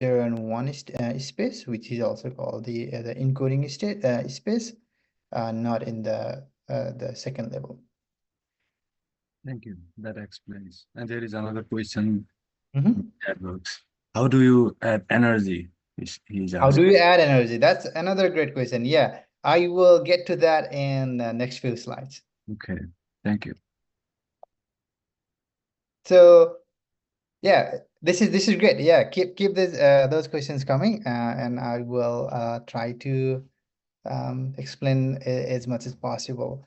0 and 1 space, which is also called the encoding state space, not in the second level. Thank you. That explains. And there is another question Mhm. that works. How do you add energy? He's How do asking. you add energy? That's another great question. Yeah, I will get to that in the next few slides. Okay. Thank you. So yeah, this is great. Yeah, keep this those questions coming, and I will try to explain as much as possible.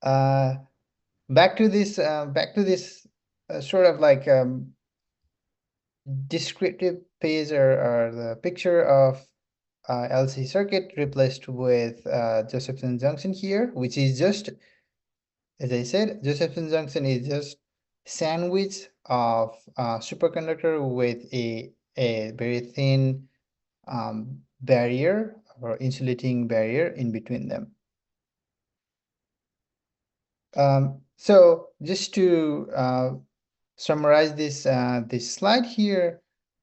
Uh, back to this sort of like descriptive page or the picture of LC circuit replaced with Josephson junction here, which is just, as I said, Josephson junction is just sandwich of superconductor with a very thin barrier or insulating barrier in between them. So just to summarize this slide here,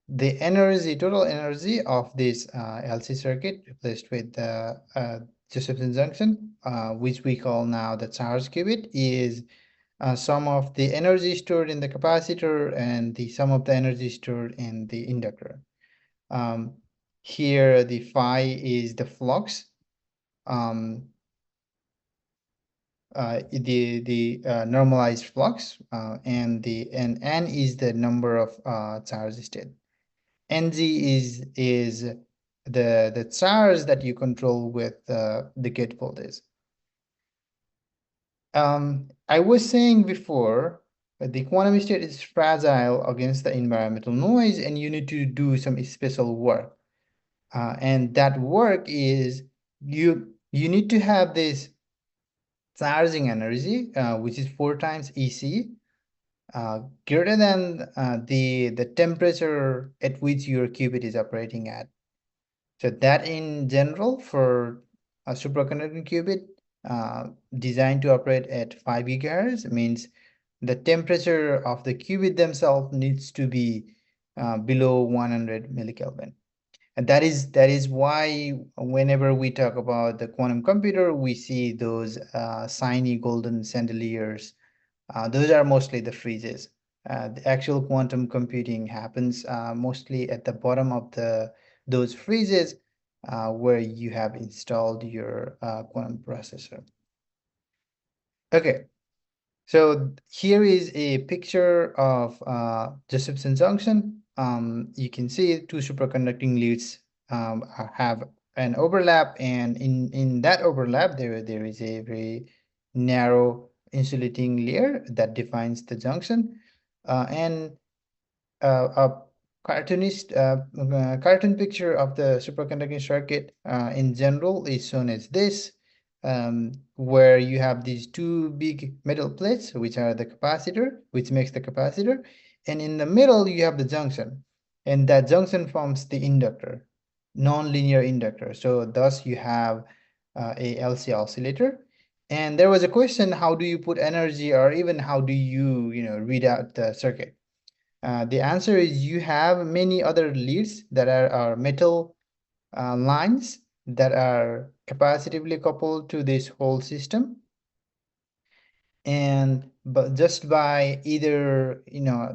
the energy, total energy of this LC circuit replaced with the Josephson junction, which we call now the charge qubit, is sum of the energy stored in the capacitor and the sum of the energy stored in the inductor. Um, Here, the phi is the flux. Um, the normalized flux, and n is the number of charge state. Ng is the charge that you control with the gate voltage. I was saying before, the quantum state is fragile against the environmental noise, and you need to do some special work. And that work is you need to have this charging energy, which is 4 times EC, greater than the temperature at which your qubit is operating at. So that in general for a superconducting qubit designed to operate at 5 gigahertz means the temperature of the qubit themselves needs to be below 100 millikelvin. And that is why whenever we talk about the quantum computer, we see those shiny golden chandeliers. Those are mostly the freezes. The actual quantum computing happens mostly at the bottom of those freezes where you have installed your quantum processor. Okay, so here is a picture of Josephson junction. You can see two superconducting leads have an overlap, and in that overlap, there is a very narrow insulating layer that defines the junction, and a cartoon picture of the superconducting circuit in general is shown as this, where you have these two big metal plates, which are the capacitor, which makes the capacitor, and in the middle you have the junction, and that junction forms the inductor, non-linear inductor. So thus you have a LC oscillator. And there was a question, how do you put energy, or even how do you, read out the circuit? The answer is you have many other leads that are metal lines that are capacitively coupled to this whole system. And but just by either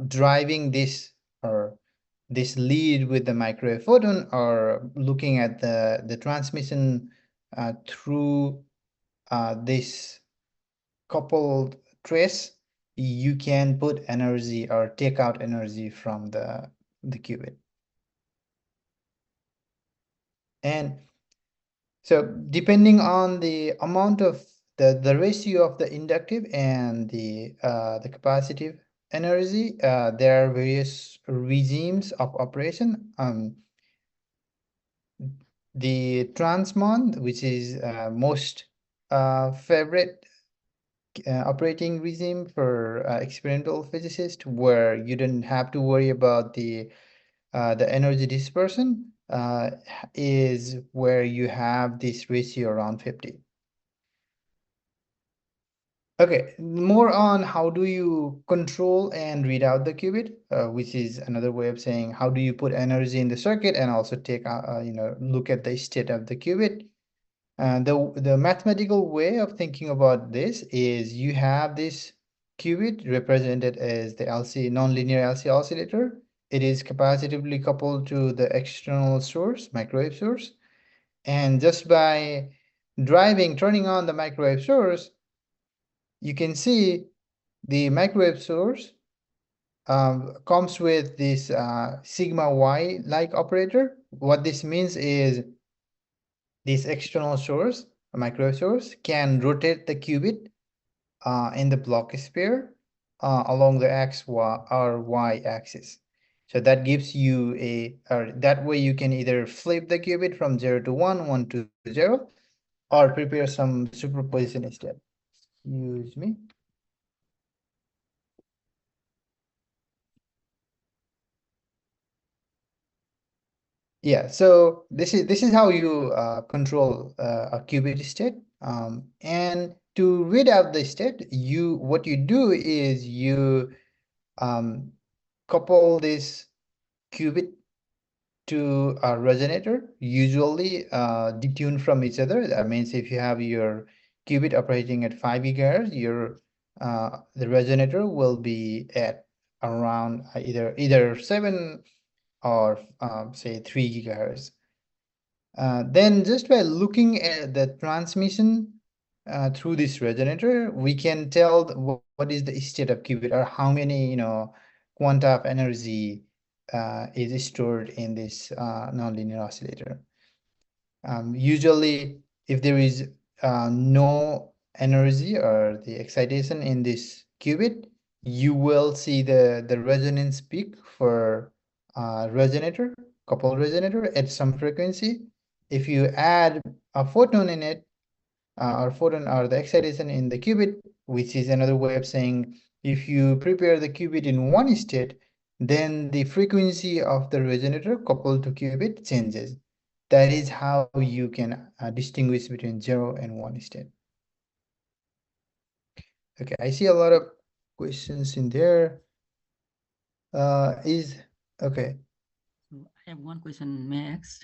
driving this or this lead with the microwave photon, or looking at the transmission through this coupled trace, you can put energy or take out energy from the qubit. And so depending on the amount of the ratio of the inductive and the capacitive energy, there are various regimes of operation. The transmon, which is most favorite operating regime for experimental physicists, where you don't have to worry about the energy dispersion, is where you have this ratio around 50. Okay, more on how do you control and read out the qubit, which is another way of saying how do you put energy in the circuit and also take look at the state of the qubit. The mathematical way of thinking about this is you have this qubit represented as the LC nonlinear LC oscillator. It is capacitively coupled to the external source, microwave source, and just by turning on the microwave source, you can see the microwave source comes with this sigma y like operator. What this means is this external source, a microwave source, can rotate the qubit in the block sphere along the x y or y axis. So that gives you or that way you can either flip the qubit from 0 to 1, 1 to 0, or prepare some superposition instead. Use me. Yeah, so this is how you control a qubit state. And to read out the state, what you do is you um, couple this qubit to a resonator, usually detuned from each other. That means if you have your qubit operating at 5 gigahertz, your the resonator will be at around either 7 or say 3 gigahertz. Then just by looking at the transmission through this resonator, we can tell what is the state of qubit or how many, quanta of energy is stored in this nonlinear oscillator. Usually, if there is no energy or the excitation in this qubit, you will see the resonance peak for resonator, coupled resonator at some frequency. If you add a photon in it, or photon or the excitation in the qubit, which is another way of saying if you prepare the qubit in one state, then the frequency of the resonator coupled to qubit changes. That is how you can distinguish between 0 and 1 state. Okay, I see a lot of questions in there. Is okay. So I have one question, may I ask?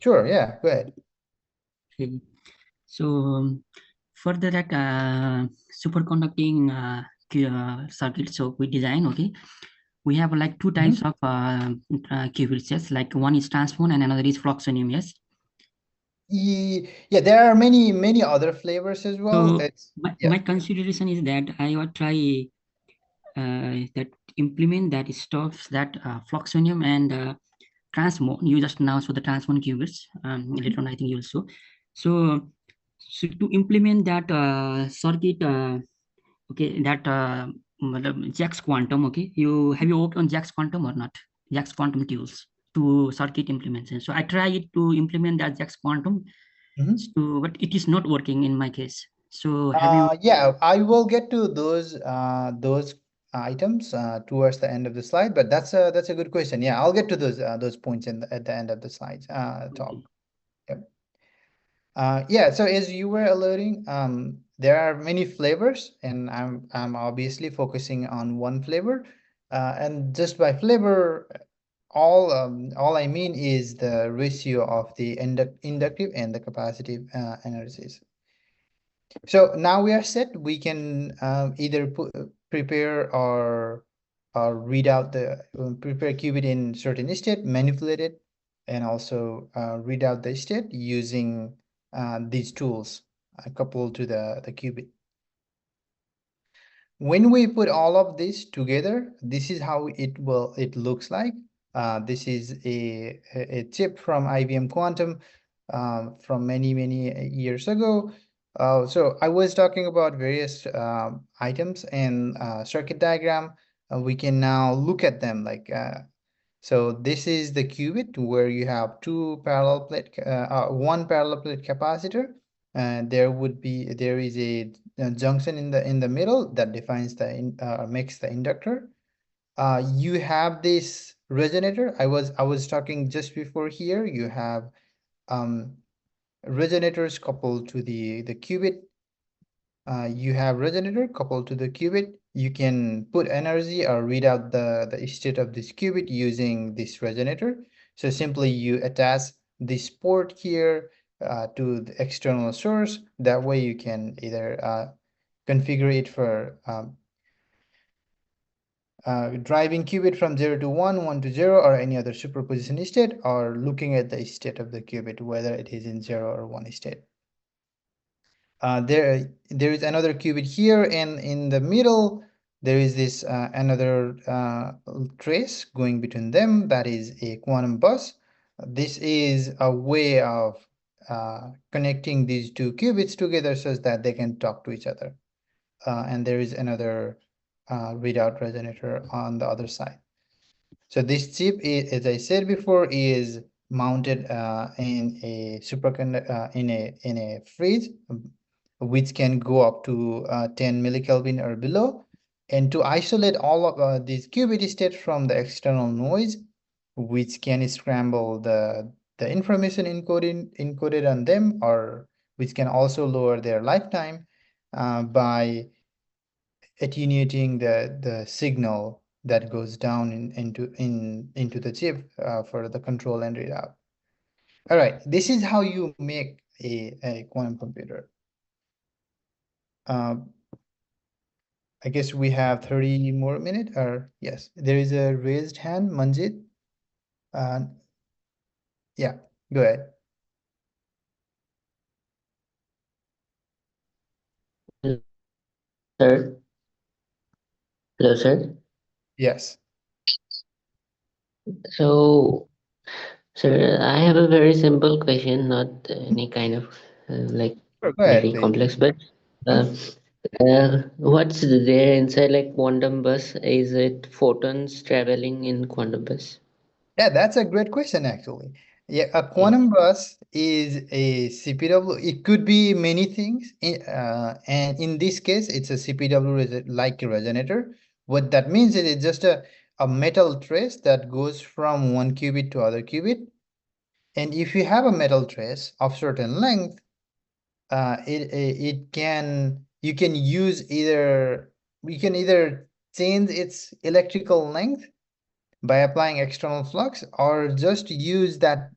Sure, yeah, go ahead. Okay. So for the that superconducting circuit, so we design, okay, we have like two types of qubits, yes, like one is transphone and another is fluxonium, yes. Yeah, there are many other flavors as well. So It's yeah. my consideration is that I would try that implement that stops that fluxonium and transmon. You just now saw the transmon qubits. Later on, I think you will show. So, so to implement that circuit, okay, that Jack's quantum, okay, you have you worked on Jack's quantum or not? Jack's quantum tools to circuit implementation. So I tried to implement that Jack's quantum, Mhm. so but it is not working in my case. So have you? Yeah, I will get to those items towards the end of the slide, but that's a good question. Yeah, I'll get to those points at the end of the slides talk. Okay. Yep. Yeah, so as you were alluding, there are many flavors, and I'm obviously focusing on one flavor. And just by flavor, all I mean is the ratio of the inductive and the capacitive energies. So now we are set. We can either prepare or read out prepare qubit in certain state, manipulate it, and also read out the state using these tools coupled to the qubit. When we put all of this together, this is how it looks like. This is a chip from IBM Quantum from many years ago. So I was talking about various items and circuit diagram. We can now look at them like so this is the qubit where you have one parallel plate capacitor, and there is a junction in the middle that defines makes the inductor. You have this resonator. I was talking just before here. You have um, resonators coupled to the qubit. you have resonator coupled to the qubit. You can put energy or read out the state of this qubit using this resonator. So simply you attach this port here to the external source. That way you can either configure it for driving qubit from 0 to 1, 1 to 0, or any other superposition state, or looking at the state of the qubit, whether it is in 0 or 1 state. There is another qubit here, and in the middle there is this another trace going between them. That is a quantum bus. This is a way of connecting these two qubits together so that they can talk to each other. And there is another readout resonator on the other side. So this chip, as I said before, is mounted in a in a fridge, which can go up to 10 millikelvin or below. And to isolate all of these qubit states from the external noise, which can scramble the information encoded on them, or which can also lower their lifetime by attenuating the signal that goes down into the chip for the control and readout. All right, this is how you make a quantum computer. I guess we have 30 more minutes, or yes, there is a raised hand, Manjit. Yeah, go ahead. Sir, hello, sir. Yes. So, sir, I have a very simple question, not any kind of like Sure, go ahead, very please. complex, but uh, what's there inside like quantum bus? Is it photons traveling in quantum bus? Yeah, that's a great question, actually. Yeah, a Yeah. quantum bus is a CPW. It could be many things, and in this case, it's a CPW like a resonator. What that means is it's just a metal trace that goes from one qubit to other qubit. And if you have a metal trace of certain length, it can you can use either we can either change its electrical length by applying external flux, or just use that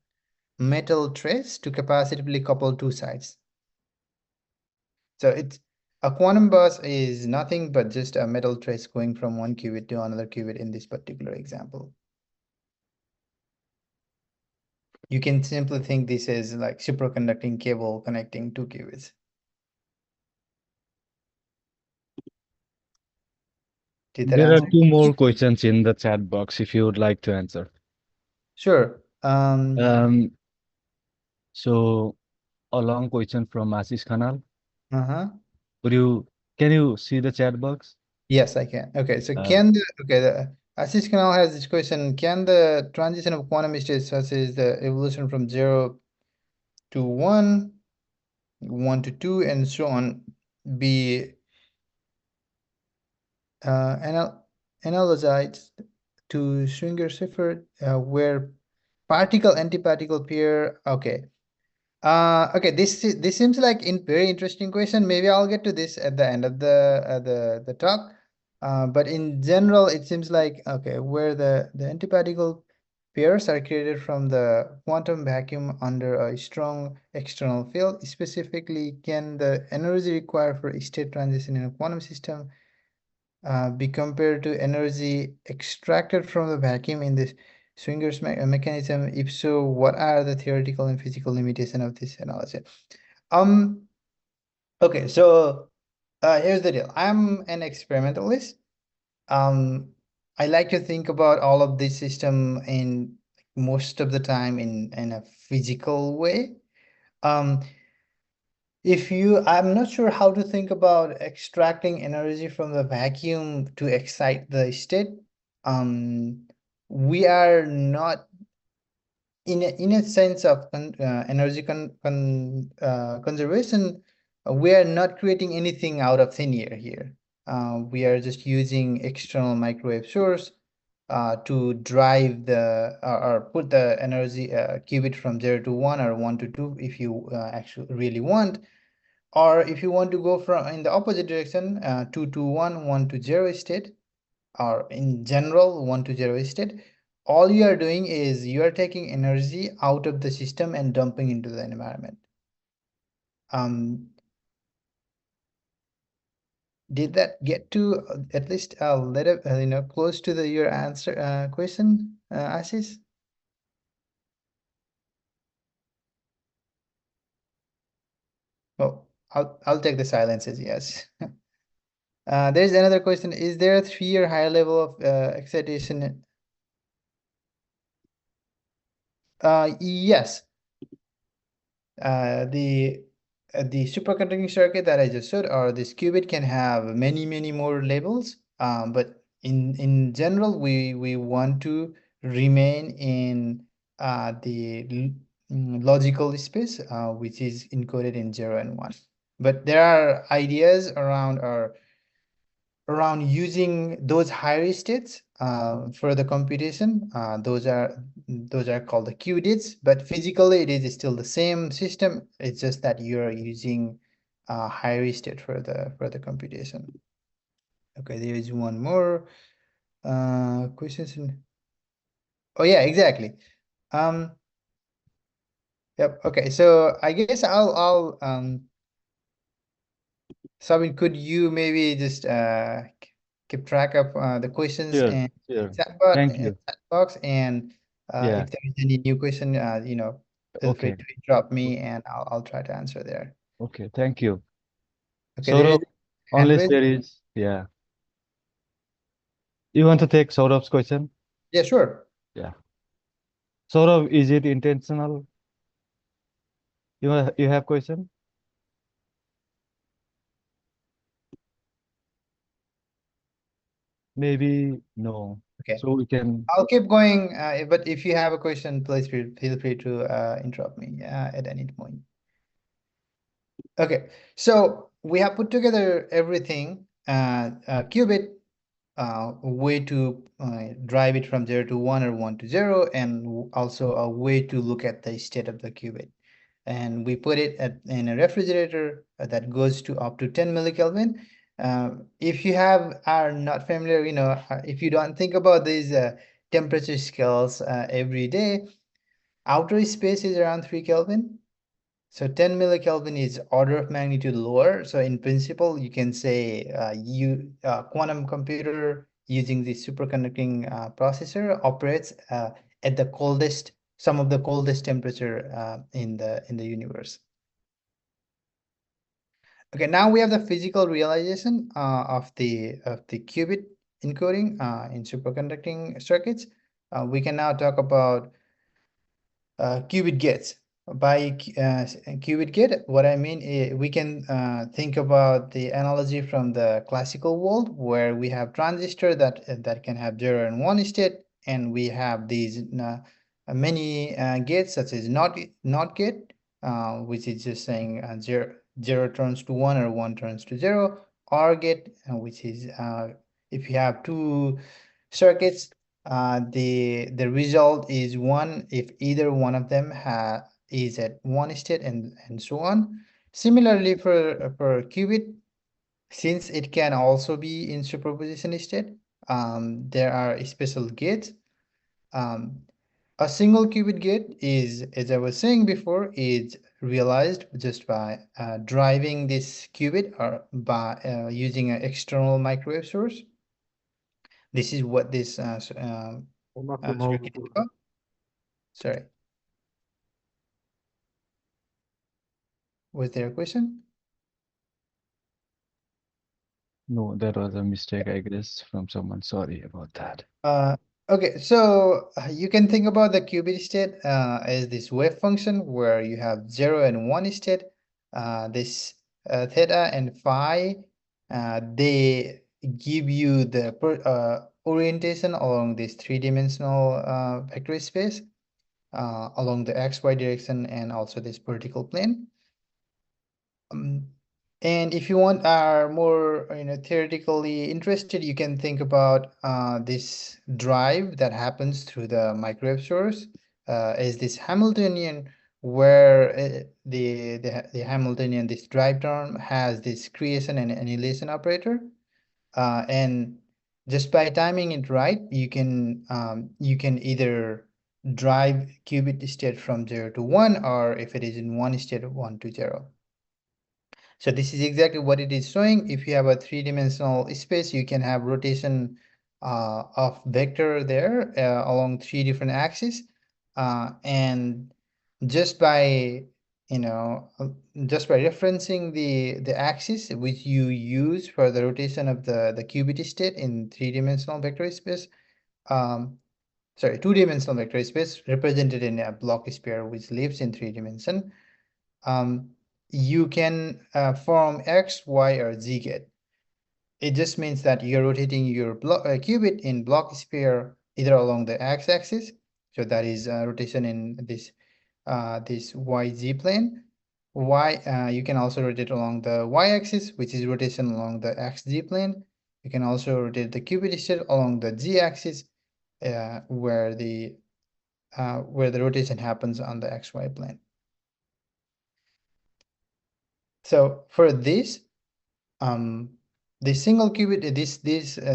metal trace to capacitively couple two sides. So it's a quantum bus is nothing but just a metal trace going from one qubit to another qubit in this particular example. You can simply think this is like superconducting cable connecting two qubits. Did that There are answer? two more questions in the chat box if you would like to answer. Sure. Um, so a long question from Ashish Khanal. Uh-huh. Could you can you see the chat box? Yes, I can. Okay, so Uh, the Ashish Kanal has this question: can the transition of quantum states, such as the evolution from 0 to 1, 1 to 2, and so on, be analogized to Schwinger-Seifert, where particle antiparticle pair? Okay. Okay, this seems like in very interesting question. Maybe I'll get to this at the end of the talk. But in general, it seems like okay, where the antiparticle pairs are created from the quantum vacuum under a strong external field. Specifically, can the energy required for state transition in a quantum system be compared to energy extracted from the vacuum in this Swinger's mechanism? If so, what are the theoretical and physical limitations of this analysis? Um, okay, so here's the deal. I'm an experimentalist. Um, I like to think about all of this system in most of the time in a physical way. Um, if you, I'm not sure how to think about extracting energy from the vacuum to excite the state. Um, we are not in a sense of energy conservation. We are not creating anything out of thin air here. We are just using external microwave source to drive the or put the energy qubit from 0 to 1 or 1 to 2 if you actually really want. Or if you want to go from in the opposite direction, 2 to 1, 1 to 0 state, or in general 1 to 0 state, all you are doing is you are taking energy out of the system and dumping into the environment. Did that get to at least a little, close to your answer question, Ashish? Well, I'll take the silence as yes. There's another question. Is there a 3 or higher level of excitation? Yes. The superconducting circuit that I just showed, or this qubit, can have many more levels. But in general, we want to remain in the logical space, which is encoded in 0 and 1. But there are ideas around using those higher states for the computation. Those are called the qubits, but physically it is still the same system. It's just that you're using higher state for the computation. Okay, there is one more questions. Oh yeah, exactly. Yep. Okay, so I guess I'll Sabine, could you maybe just keep track of the questions Sure, and sure. chat Thank you. box, and Yeah. if there is any new question, feel free Okay. to interrupt me, and I'll try to answer there. Okay. Thank you. Okay, there is Saurabh, hand unless raised. there is, yeah. You want to take Saurabh's question? Yeah, sure. Yeah. Saurabh, is it intentional? You have question? Maybe no. Okay, So we can, I'll keep going. But if you have a question, please feel free to interrupt me at any point. Okay, so we have put together everything. Qubit, way to drive it from 0 to 1 or 1 to 0, and also a way to look at the state of the qubit. And we put it in a refrigerator that goes to up to 10 millikelvin. If you are not familiar, if you don't think about these temperature scales every day, outer space is around 3 Kelvin. So 10 millikelvin is order of magnitude lower. So in principle, you can say quantum computer using the superconducting processor operates at the coldest, some of the coldest temperature in the universe. Okay, now we have the physical realization of the qubit encoding in superconducting circuits. We can now talk about qubit gates. By qubit gate, what I mean is we can think about the analogy from the classical world, where we have transistor that can have 0 and 1 state, and we have these many gates, such as not gate, which is just saying 0 turns to 1 or 1 turns to 0, or gate, which is if you have two circuits, the result is 1 if either one of them is at 1 state, and so on. Similarly, for qubit, since it can also be in superposition state, there are special gates. A single qubit gate is, as I was saying before, is realized just by driving this qubit, or by using an external microwave source. This is what this circuit is called. Sorry. Was there a question? no, that was a mistake, I guess, from someone. Sorry about that. Okay, so you can think about the qubit state as this wave function where you have 0 and 1 state. This theta and phi, they give you the orientation along this three-dimensional vector space, along the xy direction, and also this vertical plane. And if you are more, theoretically interested, you can think about this drive that happens through the microwave source as this Hamiltonian, where the Hamiltonian, this drive term has this creation and annihilation operator, and just by timing it right, you can either drive qubit state from 0 to 1, or if it is in 1 state, 1 to 0. So this is exactly what it is showing. If you have a three-dimensional space, you can have rotation of vector there along 3 different axes, and just by just by referencing the axis which you use for the rotation of the qubit state in three-dimensional vector space, sorry, two-dimensional vector space represented in a block sphere which lives in 3 dimension, you can form X, Y, or Z gate. It just means that you're rotating your qubit in block sphere either along the x-axis, so that is rotation in this YZ plane. You can also rotate along the y-axis, which is rotation along the xz plane. You can also rotate the qubit state along the z-axis, where the rotation happens on the xy plane. So for this, the single qubit,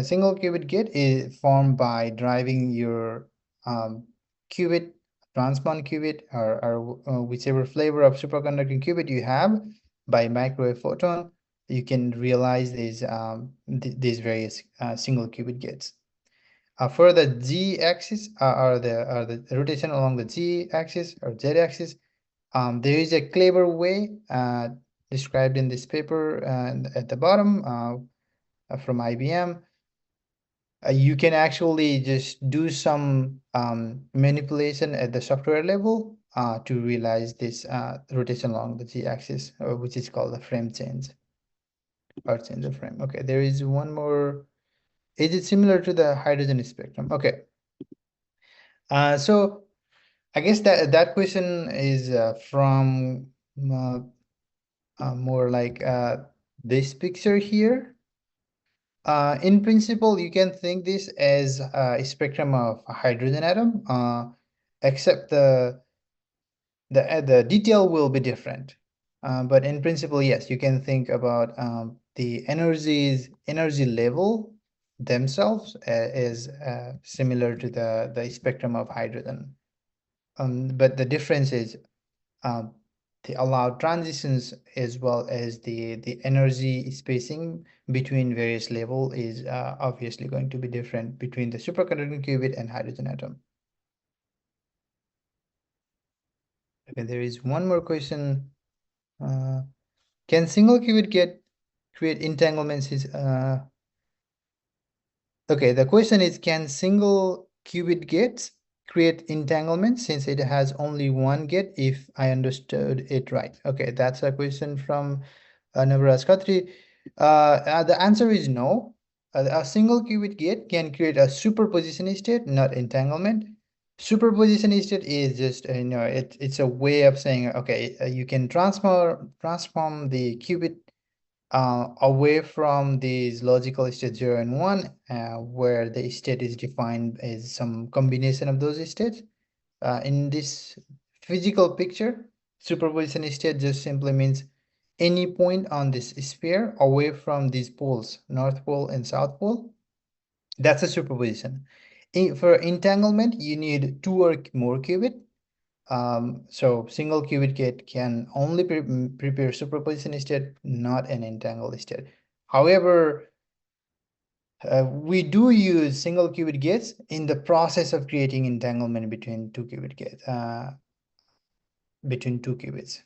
single qubit gate is formed by driving your qubit, transmon qubit, or whichever flavor of superconducting qubit you have by microwave photon. You can realize these various single qubit gates. For the z-axis, or the rotation along the z-axis or z-axis, there is a clever way described in this paper at the bottom from IBM. You can actually just do some manipulation at the software level to realize this rotation along the z-axis, which is called the frame change or change of frame. Okay, there is one more. Is it similar to the hydrogen spectrum? Okay. So I guess that question is from more like this picture here. In principle, you can think this as a spectrum of a hydrogen atom, except the detail will be different. But in principle, yes, you can think about the energy level themselves as similar to the spectrum of hydrogen. But the difference is the allowed transitions as well as the energy spacing between various level is obviously going to be different between the superconducting qubit and hydrogen atom. Okay, there is one more question. Can single qubit create entanglements? Okay, the question is, can single qubit gates create entanglement since it has only one gate, if I understood it right? Okay, that's a question from Navras Khatri. The answer is no. A single qubit gate can create a superposition state, not entanglement. Superposition state is just it's a way of saying, okay, you can transform the qubit away from these logical state 0 and 1, where the state is defined as some combination of those states. In this physical picture, superposition state just simply means any point on this sphere away from these poles, North Pole and South Pole. That's a superposition. For entanglement, you need 2 or more qubit. So single qubit gate can only prepare superposition state, not an entangled state. However, we do use single qubit gates in the process of creating entanglement between 2 qubit gates, between 2 qubits.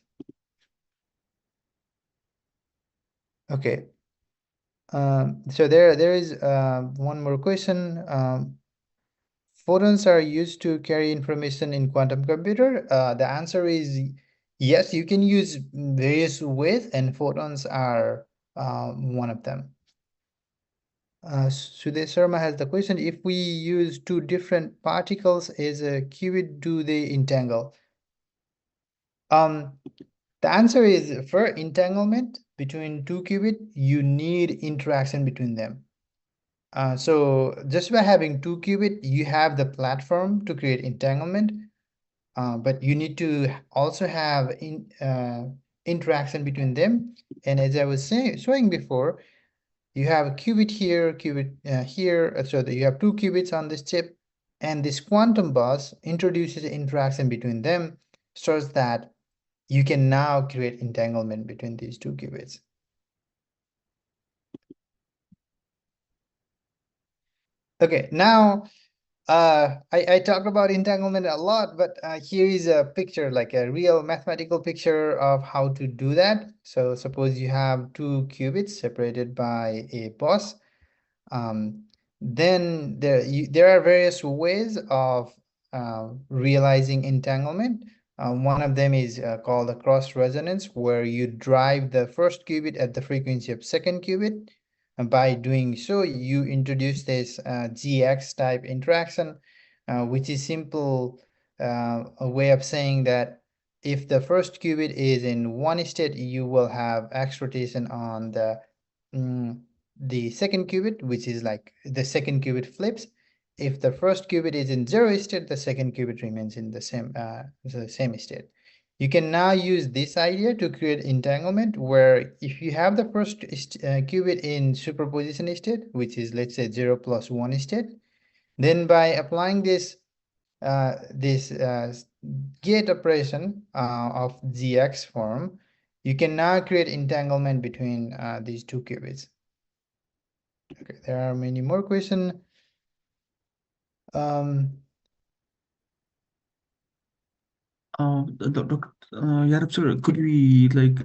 Okay. So there is one more question. Photons are used to carry information in quantum computer. The answer is yes, you can use various ways, and photons are one of them. Sudesh Sharma has the question: if we use 2 different particles as a qubit, do they entangle? The answer is, for entanglement between 2 qubit, you need interaction between them. So just by having 2 qubit, you have the platform to create entanglement. but you need to also have interaction between them. And as I was showing before, you have a qubit here, qubit here, so that you have two qubits on this chip, and this quantum bus introduces interaction between them such that you can now create entanglement between these two qubits. Okay, now I talked about entanglement a lot, but here is a picture, like a real mathematical picture of how to do that. So suppose you have two qubits separated by a bus. Then there are various ways of realizing entanglement. One of them is called a cross resonance, where you drive the first qubit at the frequency of second qubit. And by doing so, you introduce this GX type interaction, which is simple a way of saying that if the first qubit is in one state, you will have X rotation on the second qubit, which is like the second qubit flips. If the first qubit is in zero state, the second qubit remains in the same state. You can now use this idea to create entanglement, where if you have the first qubit in superposition state, which is, let's say, 0 plus 1 state, then by applying this gate operation of GX form, you can now create entanglement between these two qubits. Okay, there are many more questions. Yarab sir, could we like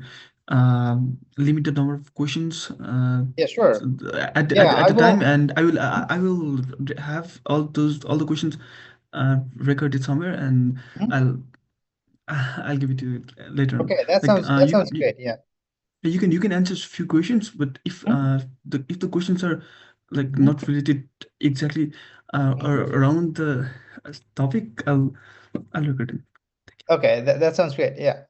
limit the number of questions Yeah, sure. at Yeah, at I the time, will. and I will have all the questions recorded somewhere, and Mhm. I'll give it to you later on. Okay, that Like sounds great. Yeah. you can answer a few questions, but if Mhm. the questions are like Mhm. not related exactly or around the topic, I'll record it. Okay, that sounds great. Yeah.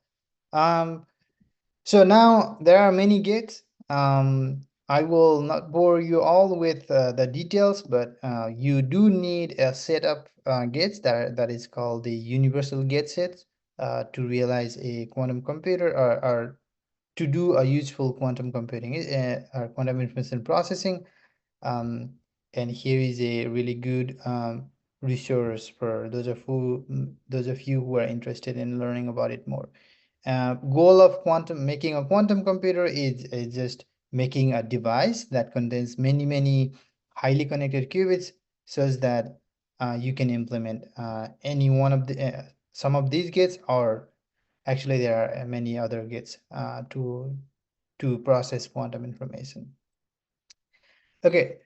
So now there are many gates. I will not bore you all with the details, but you do need a set of gates that is called the universal gate sets to realize a quantum computer, or to do a useful quantum computing or quantum information processing. Um, and here is a really good resource for those of you who are interested in learning about it more. Goal of making a quantum computer is just making a device that contains many highly connected qubits, such that you can implement any one of the some of these gates, or actually there are many other gates to process quantum information. Okay,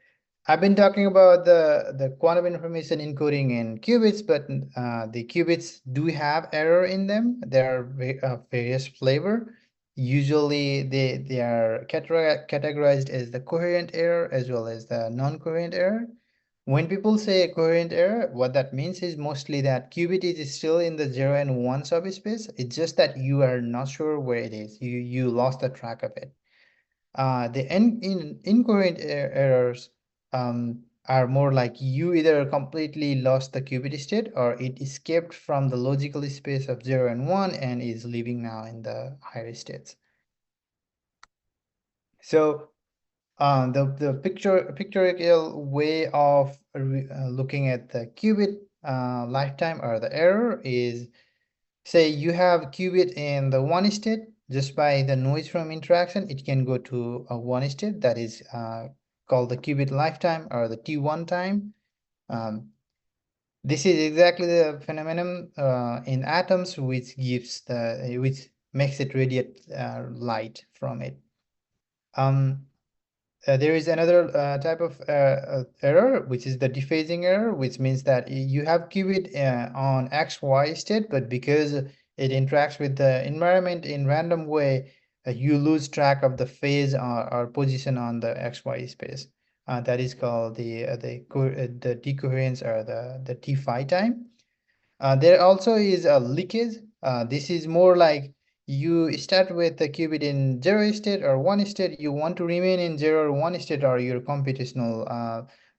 I've been talking about the quantum information encoding in qubits, but the qubits do have error in them. There are various flavor. Usually they are categorized as the coherent error as well as the non-coherent error. When people say coherent error, what that means is mostly that qubit is still in the 0 and 1 subspace. It's just that you are not sure where it is. You lost the track of it. The incoherent errors are more like you either completely lost the qubit state, or it escaped from the logical space of 0 and 1 and is living now in the higher states. So the pictorial way of looking at the qubit lifetime or the error is, say you have qubit in the one state, just by the noise from interaction, it can go to a one state that is called the qubit lifetime or the T1 time. This is exactly the phenomenon in atoms which makes it radiate light from it. There is another type of error, which is the dephasing error, which means that you have qubit on XY state, but because it interacts with the environment in random way, you lose track of the phase or position on the XY space. That is called the decoherence, or the T phi time. There also is a leakage. This is more like you start with the qubit in 0 state or 1 state. You want to remain in 0 or 1 state, or your computational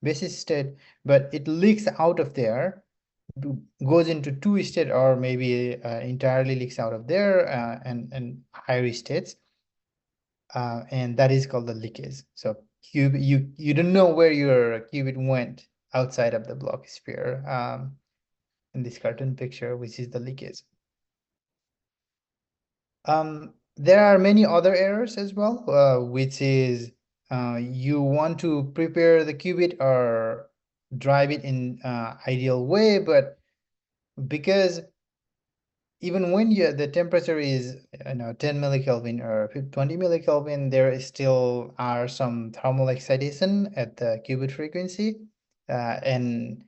basis state, but it leaks out of there goes into two state or maybe entirely leaks out of there and higher states, and that is called the leakage. So you don't know where your qubit went outside of the Bloch sphere in this cartoon picture, which is the leakage. There are many other errors as well, which is you want to prepare the qubit or drive it in ideal way, but because even when the temperature is 10 millikelvin or 20 millikelvin, there still are some thermal excitation at the qubit frequency, and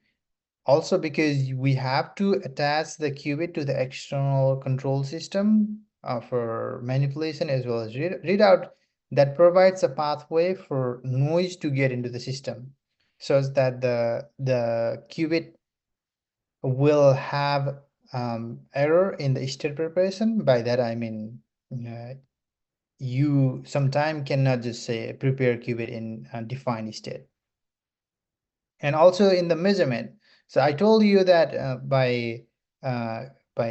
also because we have to attach the qubit to the external control system for manipulation as well as readout, that provides a pathway for noise to get into the system, so that the qubit will have error in the state preparation. By that I mean you sometime cannot just say prepare qubit in a defined state. And also in the measurement, so I told you that by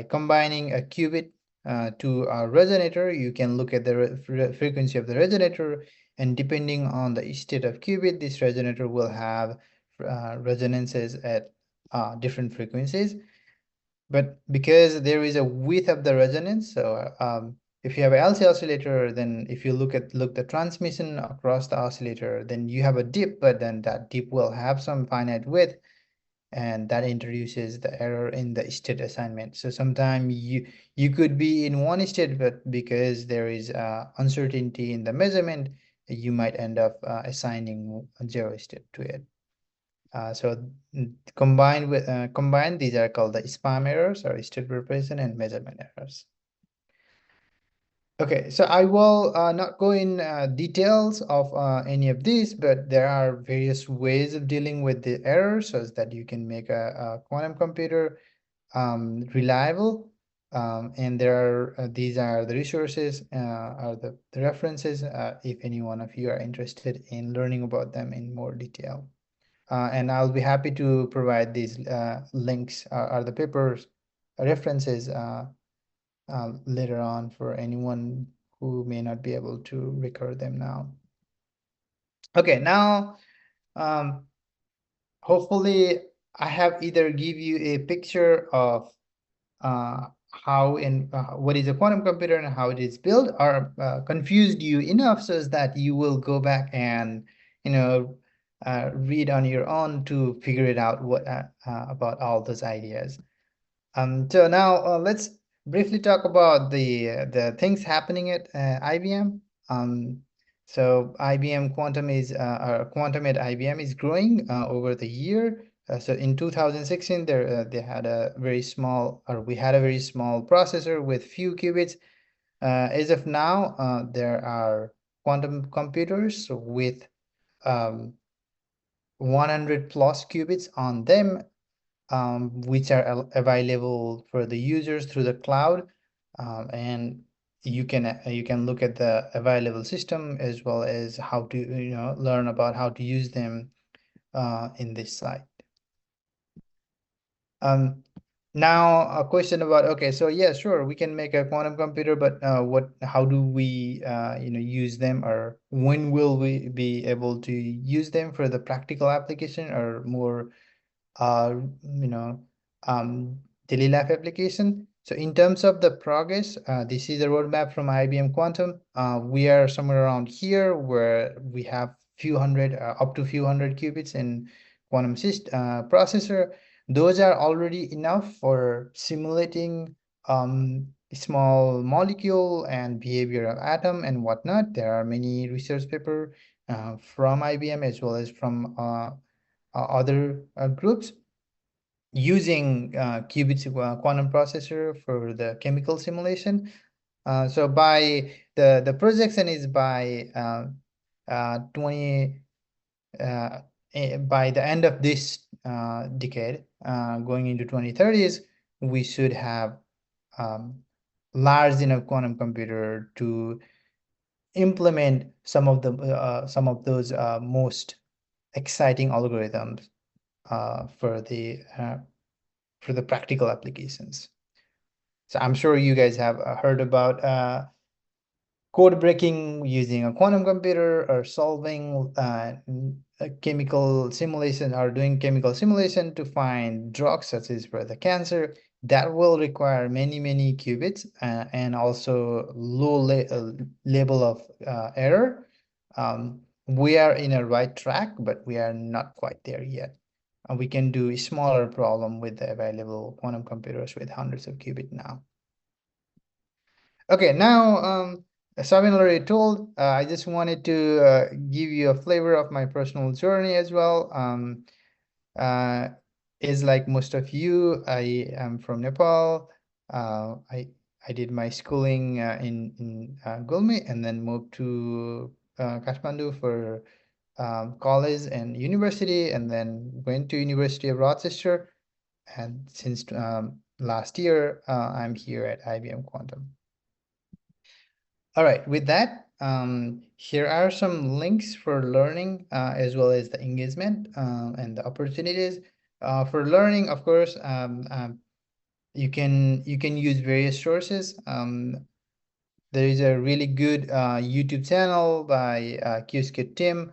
combining a qubit to a resonator, you can look at the frequency of the resonator, and depending on the state of qubit, this resonator will have resonances at different frequencies. But because there is a width of the resonance, so if you have an LC oscillator, then if you look the transmission across the oscillator, then you have a dip, but then that dip will have some finite width, and that introduces the error in the state assignment. So sometimes you could be in one state, but because there is uncertainty in the measurement, you might end up assigning a 0 state to it. So combined, these are called the spam errors or state preparation and measurement errors. Okay, so I will not go in details of any of these, but there are various ways of dealing with the errors so that you can make a quantum computer reliable. And there are these are the resources or the references if any one of you are interested in learning about them in more detail. And I'll be happy to provide these links or the papers references later on for anyone who may not be able to record them now. Okay, now hopefully I have either give you a picture of how and what is a quantum computer and how it is built, or confused you enough so that you will go back and read on your own to figure it out what about all those ideas. So now let's briefly talk about the things happening at IBM. So IBM quantum at IBM is growing over the year. So in 2016, they had a very small, or we had a very small processor with few qubits. As of now, there are quantum computers with 100 plus qubits on them, which are available for the users through the cloud, and you can look at the available system as well as how to learn about how to use them in this site. Now a question about, okay, so yeah, sure, we can make a quantum computer, but how do we use them, or when will we be able to use them for the practical application or more daily life application? So in terms of the progress, this is a roadmap from IBM Quantum. We are somewhere around here where we have up to few hundred qubits in quantum processor. Those are already enough for simulating small molecule and behavior of atom and whatnot. There are many research paper from IBM as well as from other groups using qubits quantum processor for the chemical simulation. So by the projection is by 20 by the end of this decade, going into 2030s, we should have large enough quantum computer to implement some of those most exciting algorithms for the for the practical applications. So I'm sure you guys have heard about code breaking using a quantum computer, or solving a chemical simulation, or doing chemical simulation to find drugs such as for the cancer. That will require many qubits, and also low level of error. We are in a right track, but we are not quite there yet. We can do a smaller problem with the available quantum computers with hundreds of qubits now. Okay, now, as I've already told, I just wanted to give you a flavor of my personal journey as well. Is like most of you, I am from Nepal. I did my schooling in Gulmi, and then moved to Kathmandu for college and university, and then went to University of Rochester. And since last year, I'm here at IBM Quantum. All right, with that, here are some links for learning, as well as the engagement and the opportunities. For learning, of course, you can use various sources. There is a really good YouTube channel by Qiskit Tim,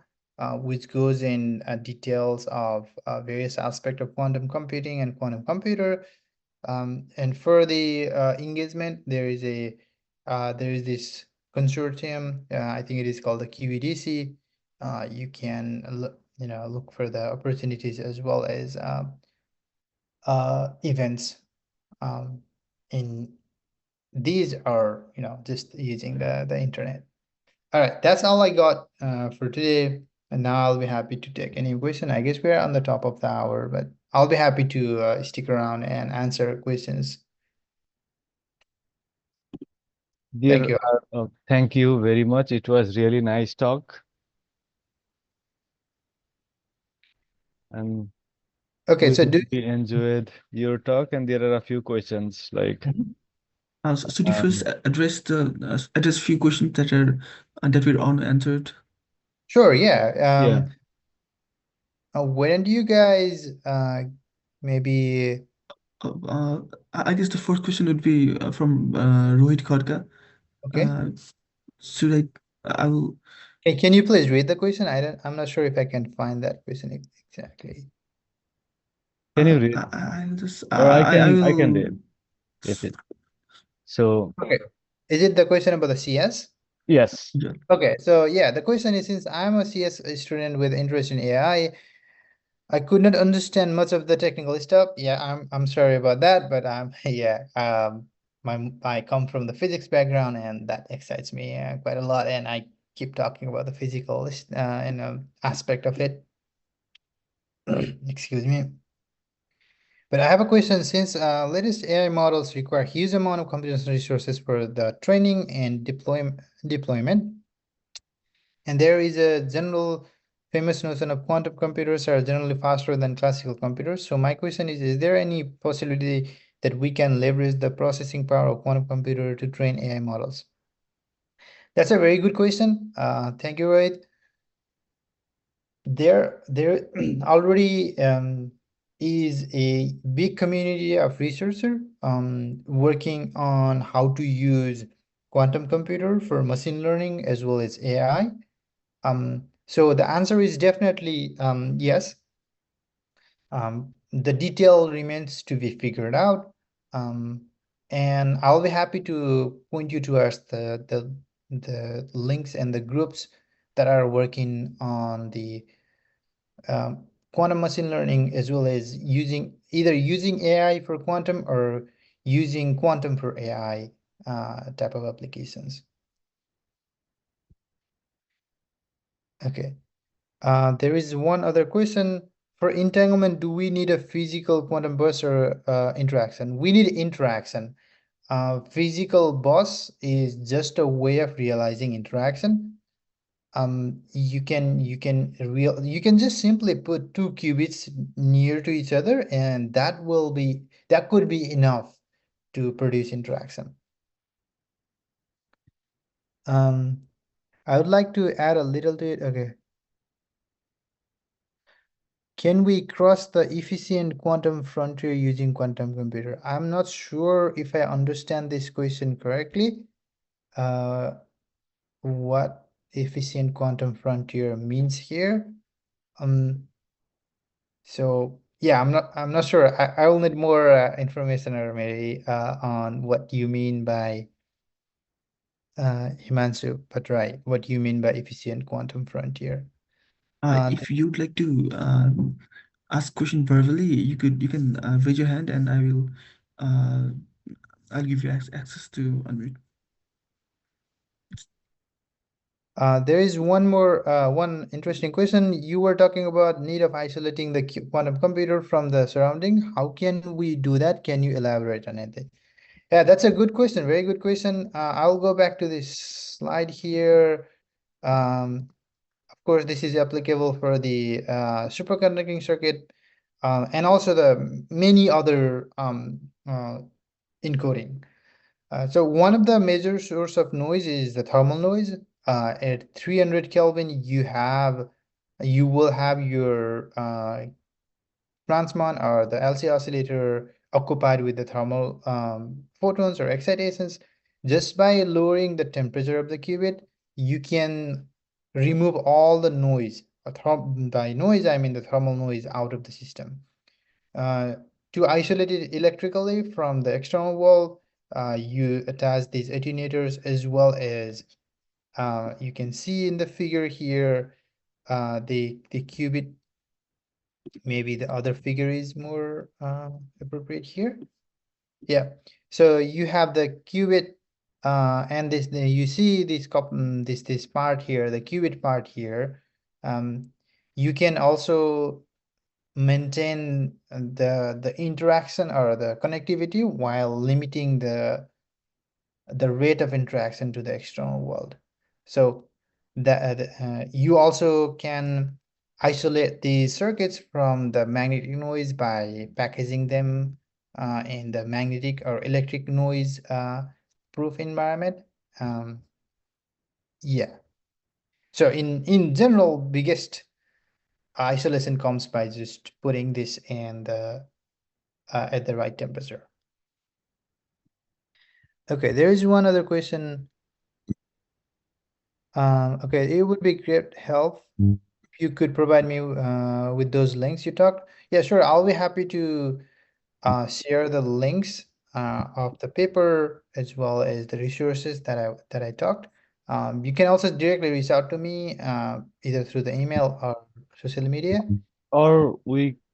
which goes in details of various aspects of quantum computing and quantum computer. And for the engagement, there is this consortium. I think it is called the QEDC. You can look for the opportunities as well as events. In these are just using the internet. All right, that's all I got for today. And now I'll be happy to take any question. I guess we're on the top of the hour, but I'll be happy to stick around and answer questions. Thank you. Thank you very much. It was really nice talk. And Okay, we so do really enjoyed your talk, and there are a few questions like So do you first address few questions that were unanswered? sure, yeah. yeah. When do you guys maybe I guess the first question would be from Rohit Khadka. okay? Should I will Hey, can you please read the question? I'm not sure if I can find that question exactly. Can you read? I'll just Or I I can will read if it. So Okay, is it the question about the CS? yes. yeah. Okay, so yeah, the question is, since I'm a CS student with interest in AI, I could not understand much of the technical stuff. Yeah, I'm sorry about that, but yeah, I come from the physics background, and that excites me quite a lot, and I keep talking about the physical aspect of it. Excuse me. But I have a question. Since latest AI models require huge amount of computational resources for the training and deployment, and there is a general famous notion of quantum computers are generally faster than classical computers. So my question is there any possibility that we can leverage the processing power of quantum computer to train AI models? That's a very good question. Thank you, Rohit. There already is a big community of researchers working on how to use quantum computer for machine learning as well as AI. So the answer is definitely yes. The detail remains to be figured out. And I'll be happy to point you towards the links and the groups that are working on the quantum machine learning, as well as either using AI for quantum or using quantum for AI type of applications. Okay. There is one other question. For entanglement, do we need a physical quantum bus or interaction? We need interaction. Physical bus is just a way of realizing interaction. You can just simply put two qubits near to each other, and that could be enough to produce interaction. I would like to add a little to it. Okay. can we cross the efficient quantum frontier using quantum computer? I'm not sure if I understand this question correctly. What efficient quantum frontier means here. So yeah, I'm not sure. I will need more information or maybe on what you mean by Himanshu, but right, what you mean by efficient quantum frontier. If you'd like to ask question verbally, you can raise your hand and I'll give you access to unmute. There is one interesting question. You were talking about need of isolating the quantum computer from the surrounding. How can we do that? Can you elaborate on it? Yeah, that's a good question. Very good question. I'll go back to this slide here. Of course, this is applicable for the superconducting circuit and also the many other encoding. So one of the major source of noise is the thermal noise. At 300 Kelvin, you will have your transmon or the LC oscillator occupied with the thermal photons or excitations. Just by lowering the temperature of the qubit, you can remove all the noise. By noise, I mean the thermal noise out of the system. To isolate it electrically from the external world, you attach these attenuators as well as you can see in the figure here, the qubit. Maybe the other figure is more appropriate here. Yeah, so you have the qubit and this you see this part here, the qubit part here. You can also maintain the interaction or the connectivity while limiting the rate of interaction to the external world. So that you also can isolate the circuits from the magnetic noise by packaging them in the magnetic or electric noise proof environment. Yeah. So in general, biggest isolation comes by just putting this in the at the right temperature. Okay, there is one other question. Okay, it would be great help if you could provide me with those links you talked. Yeah, sure. I'll be happy to share the links of the paper as well as the resources that I talked. You can also directly reach out to me either through the email or social media. Or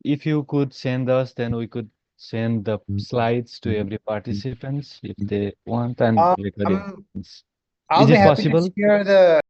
if you could send us, then we could send the slides to every participants if they want and Um, record it. I'm- Is I'll be it happy to possible? share the